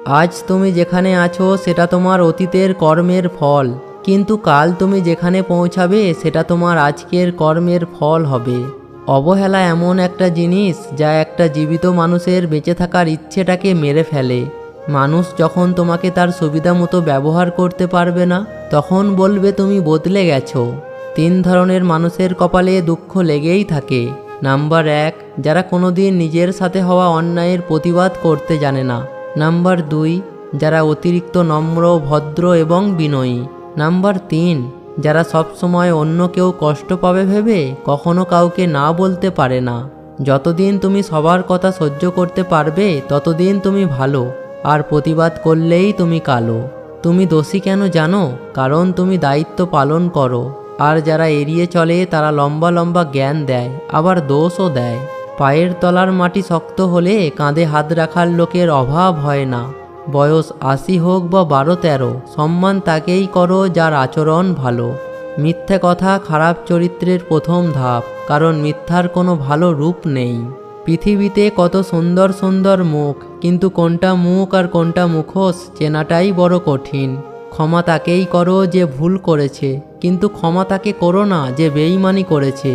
আজ তুমি যেখানে আছো সেটা তোমার অতীতের কর্মের ফল, কিন্তু কাল তুমি যেখানে পৌঁছাবে সেটা তোমার আজকের কর্মের ফল হবে। অবহেলা এমন একটা জিনিস যা একটা জীবিত মানুষের বেঁচে থাকার ইচ্ছেটাকে মেরে ফেলে। মানুষ যখন তোমাকে তার সুবিধা মতো ব্যবহার করতে পারবে না, তখন বলবে তুমি বদলে গেছো। 3 ধরনের মানুষের কপালে দুঃখ লেগেই থাকে। নাম্বার 1, যারা কোনোদিন নিজের সাথে হওয়া অন্যায়ের প্রতিবাদ করতে জানে না। নাম্বার 2, যারা অতিরিক্ত নম্র, ভদ্র এবং বিনয়ী। নাম্বার 3, যারা সবসময় অন্য কেউ কষ্ট পাবে ভেবে কখনো কাউকে না বলতে পারে না। যতদিন তুমি সবার কথা সহ্য করতে পারবে ততদিন তুমি ভালো, আর প্রতিবাদ করলেই তুমি কালো। তুমি দোষী কেন জানো? কারণ তুমি দায়িত্ব পালন করো। আর যারা এড়িয়ে চলে তারা লম্বা লম্বা জ্ঞান দেয়, আবার দোষও দেয়। পায়ের তলার মাটি শক্ত হলে কাঁধে হাত রাখার লোকের অভাব হয় না। বয়স 80 হোক বা 12-13, সম্মান তাকেই করো যার আচরণ ভালো। মিথ্যে কথা খারাপ চরিত্রের প্রথম ধাপ, কারণ মিথ্যার কোনো ভালো রূপ নেই। পৃথিবীতে কত সুন্দর সুন্দর মুখ, কিন্তু কোনটা মুখ আর কোনটা মুখোশ চেনাটাই বড় কঠিন। ক্ষমা তাকেই করো যে ভুল করেছে, কিন্তু ক্ষমা তাকে করো না যে বেইমানি করেছে।